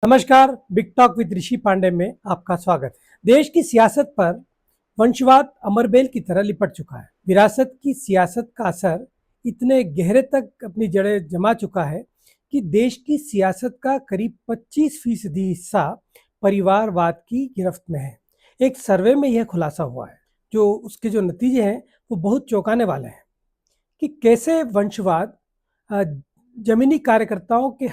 नमस्कार, big talk with ऋषि पांडे में आपका स्वागत है। देश की सियासत पर वंशवाद अमरबेल की तरह लिपट चुका है। विरासत की सियासत का असर इतने गहरे तक अपनी जड़ें जमा चुका है कि देश की सियासत का करीब 25% हिस्सा परिवारवाद की गिरफ्त में है। एक सर्वे में यह खुलासा हुआ है, जो उसके जो नतीजे हैं वो बहुत चौंकाने वाले हैं कि कैसे वंशवाद अ, जमीनी कार्यकर्ताओं के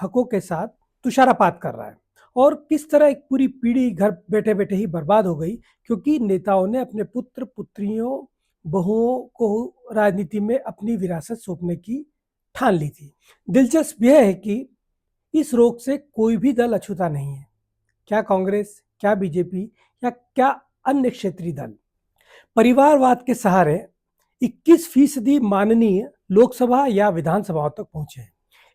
हकों के साथ तुषारपात कर रहा है और किस तरह एक पूरी पीढ़ी घर बैठे बैठे ही बर्बाद हो गई, क्योंकि नेताओं ने अपने पुत्र पुत्रियों बहुओं को राजनीति में अपनी विरासत सौंपने की ठान ली थी। दिलचस्प यह है कि इस रोग से कोई भी दल अछूता नहीं है। क्या कांग्रेस, क्या बीजेपी या क्या अन्य क्षेत्रीय दल परिवारवाद के सहारे 21% माननीय लोकसभा या विधानसभाओं तक पहुंचे हैं।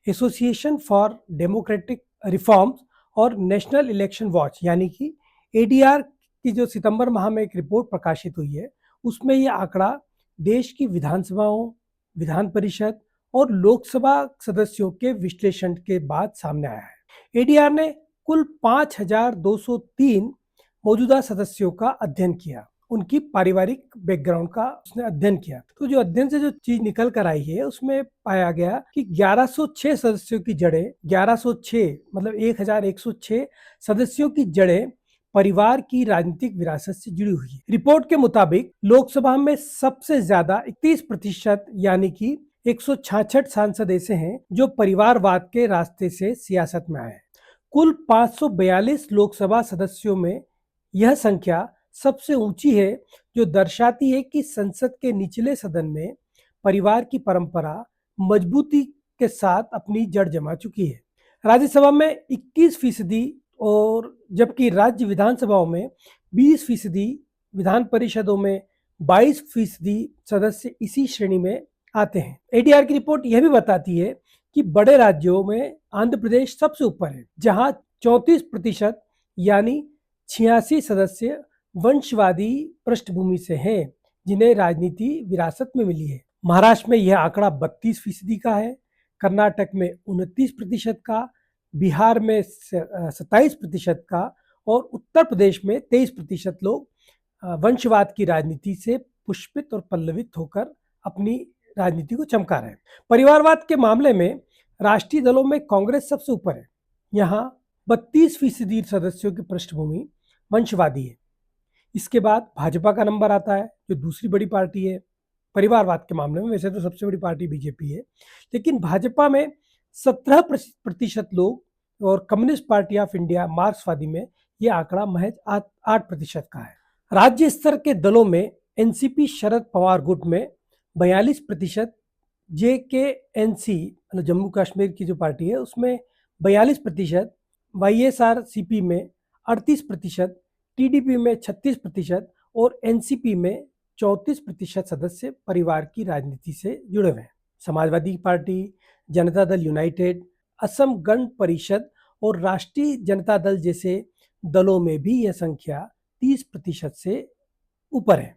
एसोसिएशन फॉर डेमोक्रेटिक रिफॉर्म्स और नेशनल इलेक्शन वॉच यानी कि एडीआर की जो सितंबर माह में एक रिपोर्ट प्रकाशित हुई है, उसमें यह आंकड़ा देश की विधानसभाओं, विधान परिषद और लोकसभा सदस्यों के विश्लेषण के बाद सामने आया है। एडीआर ने कुल 5203 मौजूदा सदस्यों का अध्ययन किया, उनकी पारिवारिक बैकग्राउंड का उसने अध्ययन किया। तो जो अध्ययन से जो चीज निकल कर आई है, उसमें पाया गया कि 1106 सदस्यों की जड़ें 1106 मतलब 1106 सदस्यों की जड़ें परिवार की राजनीतिक विरासत से जुड़ी हुई है। रिपोर्ट के मुताबिक लोकसभा में सबसे ज्यादा 31% यानी कि 166 सांसद ऐसे हैं जो परिवारवाद के रास्ते से सियासत में आए हैं। कुल 542 लोकसभा सदस्यों में यह संख्या सबसे ऊंची है, जो दर्शाती है कि संसद के निचले सदन में परिवार की परंपरा मजबूती के साथ अपनी जड़ जमा चुकी है। राज्यसभा में 21% और जबकि राज्य विधानसभाओं में 20%, विधान परिषदों में 22% सदस्य इसी श्रेणी में आते हैं। एडीआर की रिपोर्ट यह भी बताती है कि बड़े राज्यों में आंध्र प्रदेश सबसे ऊपर है, जहां 34% यानी 86 सदस्य वंशवादी पृष्ठभूमि से हैं, जिन्हें राजनीति विरासत में मिली है। महाराष्ट्र में यह आंकड़ा 32% का है, कर्नाटक में 29% का, बिहार में 27% का और उत्तर प्रदेश में 23% लोग वंशवाद की राजनीति से पुष्पित और पल्लवित होकर अपनी राजनीति को चमका रहे हैं। परिवारवाद के मामले में राष्ट्रीय दलों में कांग्रेस सबसे ऊपर है। यहाँ 32% सदस्यों की पृष्ठभूमि वंशवादी है। इसके बाद भाजपा का नंबर आता है, जो दूसरी बड़ी पार्टी है परिवारवाद के मामले में। वैसे तो सबसे बड़ी पार्टी बीजेपी है, लेकिन भाजपा में 17% लोग और कम्युनिस्ट पार्टी ऑफ इंडिया मार्क्सवादी में यह आंकड़ा महज 8% का है। राज्य स्तर के दलों में एनसीपी शरद पवार गुट में 42%, जेकेएनसी मतलब जम्मू कश्मीर की जो पार्टी है उसमें 42%, वाईएसआरसीपी में 38%, टीडीपी में 36% और एनसीपी में 34% सदस्य परिवार की राजनीति से जुड़े हुए हैं। समाजवादी पार्टी, जनता दल यूनाइटेड, असम गण परिषद और राष्ट्रीय जनता दल जैसे दलों में भी यह संख्या 30% से ऊपर है।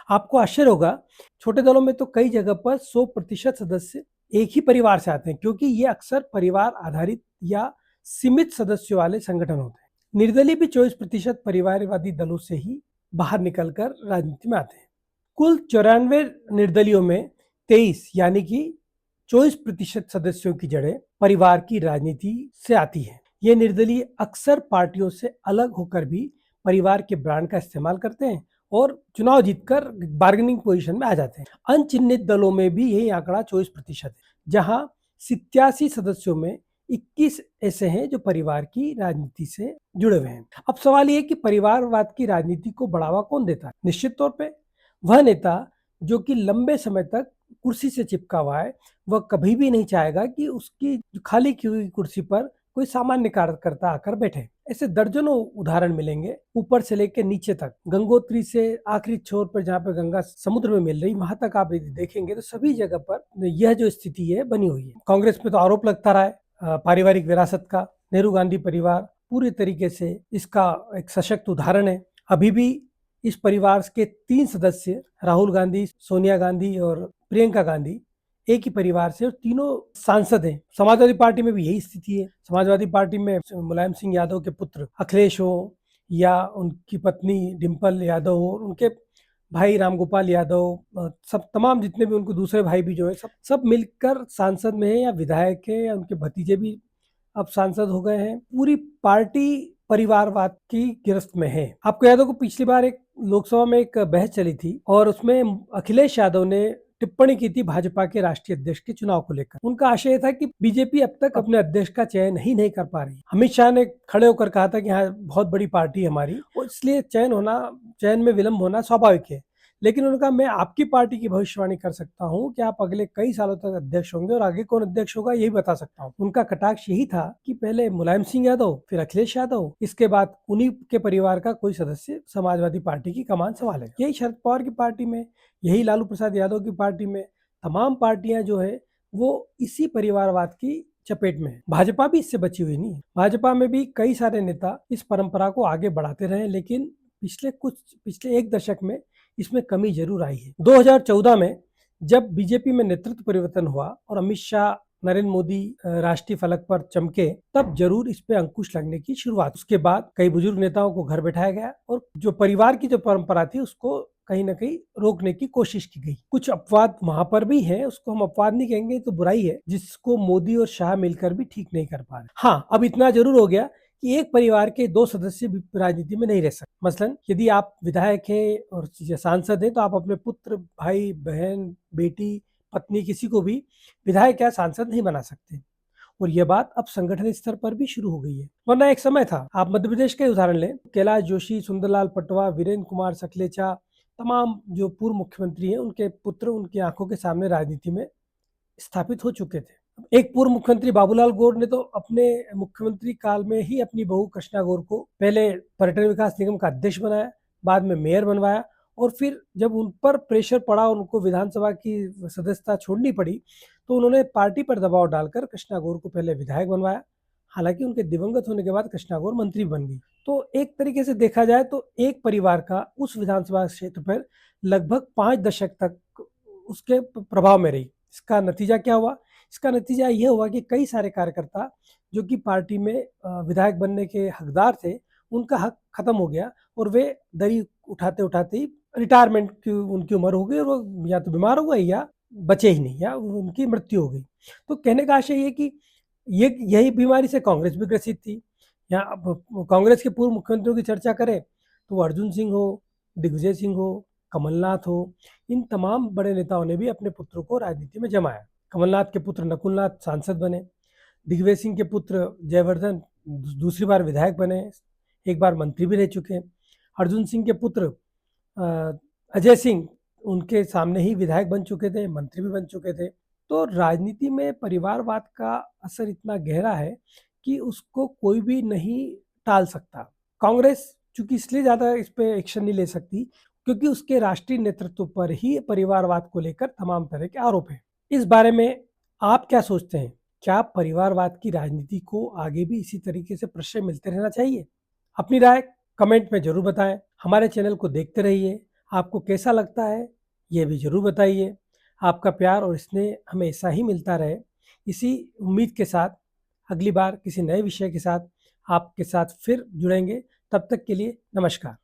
आपको आश्चर्य होगा, छोटे दलों में तो कई जगह पर 100% सदस्य एक ही परिवार से आते हैं, क्योंकि ये अक्सर परिवार आधारित या सीमित सदस्यों वाले संगठन होते हैं। निर्दलीय भी 24% परिवारवादी दलों से ही बाहर निकलकर राजनीति में आते हैं। कुल 94 निर्दलियों में 23 यानी कि 24% सदस्यों की जड़ें परिवार की राजनीति से आती है। ये निर्दलीय अक्सर पार्टियों से अलग होकर भी परिवार के ब्रांड का इस्तेमाल करते हैं और चुनाव जीतकर बार्गेनिंग पोजीशन में आ जाते हैं। अनचिन्हित दलों में भी यही आंकड़ा 24% है, जहां 87 सदस्यों में 21 ऐसे हैं जो परिवार की राजनीति से जुड़े हुए हैं। अब सवाल ये कि परिवारवाद की राजनीति को बढ़ावा कौन देता है? निश्चित तौर पे वह नेता जो कि लंबे समय तक कुर्सी से चिपका हुआ है, वह कभी भी नहीं चाहेगा कि उसकी खाली की हुई कुर्सी पर कोई सामान्य कार्यकर्ता आकर बैठे। ऐसे दर्जनों उदाहरण मिलेंगे, ऊपर से लेकर नीचे तक, गंगोत्री से आखिरी छोर पर जहाँ पे गंगा समुद्र में मिल रही, वहां तक आप देखेंगे तो सभी जगह पर यह जो स्थिति है बनी हुई है। कांग्रेस पे तो आरोप लगता रहा है पारिवारिक विरासत का। नेहरू गांधी परिवार पूरी तरीके से इसका एक सशक्त उदाहरण है। अभी भी इस परिवार के 3 सदस्य, राहुल गांधी, सोनिया गांधी और प्रियंका गांधी, एक ही परिवार से और तीनों सांसद हैं। समाजवादी पार्टी में भी यही स्थिति है। समाजवादी पार्टी में मुलायम सिंह यादव के पुत्र अखिलेश हो या उनकी पत्नी डिम्पल यादव हो, उनके भाई रामगोपाल यादव, सब तमाम जितने भी उनको दूसरे भाई भी जो है सब मिलकर सांसद में है या विधायक है, या उनके भतीजे भी अब सांसद हो गए हैं। पूरी पार्टी परिवारवाद की गिरफ्त में है। आपको याद होगा पिछली बार एक लोकसभा में एक बहस चली थी और उसमें अखिलेश यादव ने टिप्पणी की थी भाजपा के राष्ट्रीय अध्यक्ष के चुनाव को लेकर। उनका आशय था कि बीजेपी अब तक अपने अध्यक्ष का चयन ही नहीं कर पा रही। अमित शाह ने खड़े होकर कहा था कि हाँ, बहुत बड़ी पार्टी है हमारी और इसलिए चयन में विलंब होना स्वाभाविक है। लेकिन उन्होंने कहा, मैं आपकी पार्टी की भविष्यवाणी कर सकता हूं कि आप अगले कई सालों तक अध्यक्ष होंगे और आगे कौन अध्यक्ष होगा यही बता सकता हूं। उनका कटाक्ष यही था कि पहले मुलायम सिंह यादव, फिर अखिलेश यादव, इसके बाद उन्हीं के परिवार का कोई सदस्य समाजवादी पार्टी की कमान संभालेगा। यही शरद पवार की पार्टी में, यही लालू प्रसाद यादव की पार्टी में, तमाम पार्टियां जो है वो इसी परिवारवाद की चपेट में है। भाजपा भी इससे बची हुई नहीं है। भाजपा में भी कई सारे नेता इस परंपरा को आगे बढ़ाते रहे, लेकिन पिछले एक दशक में इसमें कमी जरूर आई है। 2014 में जब बीजेपी में नेतृत्व परिवर्तन हुआ और अमित शाह, नरेंद्र मोदी राष्ट्रीय फलक पर चमके, तब जरूर इस पे अंकुश लगने की शुरुआत। उसके बाद कई बुजुर्ग नेताओं को घर बैठाया गया और जो परिवार की जो परंपरा थी उसको कहीं ना कहीं रोकने की कोशिश की गई। कुछ अपवाद वहां पर भी है, उसको हम अपवाद नहीं कहेंगे तो बुराई है, जिसको मोदी और शाह मिलकर भी ठीक नहीं कर पा रहे। हाँ, अब इतना जरूर हो गया कि एक परिवार के दो सदस्य भी राजनीति में नहीं रह सकते। मसलन यदि आप विधायक हैं और सांसद हैं तो आप अपने पुत्र, भाई, बहन, बेटी, पत्नी, किसी को भी विधायक या सांसद नहीं बना सकते। और यह बात अब संगठन स्तर पर भी शुरू हो गई है, वरना एक समय था। आप मध्य प्रदेश का उदाहरण लें, कैलाश जोशी, सुंदरलाल पटवा, वीरेंद्र कुमार सकलेचा, तमाम जो पूर्व मुख्यमंत्री हैं, उनके पुत्र उनकी आंखों के सामने राजनीति में स्थापित हो चुके थे। एक पूर्व मुख्यमंत्री बाबूलाल गौर ने तो अपने मुख्यमंत्री काल में ही अपनी बहू कृष्णा गौर को पहले पर्यटन विकास निगम का अध्यक्ष बनाया, बाद में मेयर बनवाया, और फिर जब उन पर प्रेशर पड़ा, उनको विधानसभा की सदस्यता छोड़नी पड़ी, तो उन्होंने पार्टी पर दबाव डालकर कृष्णा गौर को पहले विधायक बनवाया। हालांकि उनके दिवंगत होने के बाद कृष्णा गौर मंत्री बन गई। तो एक तरीके से देखा जाए तो एक परिवार का उस विधानसभा क्षेत्र पर लगभग 5 दशक तक उसके प्रभाव में रही। इसका नतीजा क्या हुआ? इसका नतीजा यह हुआ कि कई सारे कार्यकर्ता जो कि पार्टी में विधायक बनने के हकदार थे, उनका हक खत्म हो गया और वे दरी उठाते उठाते ही रिटायरमेंट की उनकी उम्र हो गई और वो या तो बीमार हो गए या बचे ही नहीं, या उनकी मृत्यु हो गई। तो कहने का आशय ये कि यही बीमारी से कांग्रेस भी ग्रसित थी। या अब कांग्रेस के पूर्व मुख्यमंत्रियों की चर्चा करें तो अर्जुन सिंह हो, दिग्विजय सिंह हो, कमलनाथ हो, इन तमाम बड़े नेताओं ने भी अपने पुत्रों को राजनीति में जमाया। कमलनाथ के पुत्र नकुलनाथ सांसद बने, दिग्विजय सिंह के पुत्र जयवर्धन दूसरी बार विधायक बने, एक बार मंत्री भी रह चुके हैं। अर्जुन सिंह के पुत्र अजय सिंह उनके सामने ही विधायक बन चुके थे, मंत्री भी बन चुके थे। तो राजनीति में परिवारवाद का असर इतना गहरा है कि उसको कोई भी नहीं टाल सकता। कांग्रेस चूंकि इसलिए ज्यादा इस पे एक्शन नहीं ले सकती क्योंकि उसके राष्ट्रीय नेतृत्व पर ही परिवारवाद को लेकर तमाम तरह के आरोप हैं। इस बारे में आप क्या सोचते हैं? क्या परिवारवाद की राजनीति को आगे भी इसी तरीके से प्रश्रय मिलते रहना चाहिए? अपनी राय कमेंट में जरूर बताएं। हमारे चैनल को देखते रहिए। आपको कैसा लगता है ये भी जरूर बताइए। आपका प्यार और स्नेह हमें ऐसा ही मिलता रहे, इसी उम्मीद के साथ अगली बार किसी नए विषय के साथ आपके साथ फिर जुड़ेंगे। तब तक के लिए नमस्कार।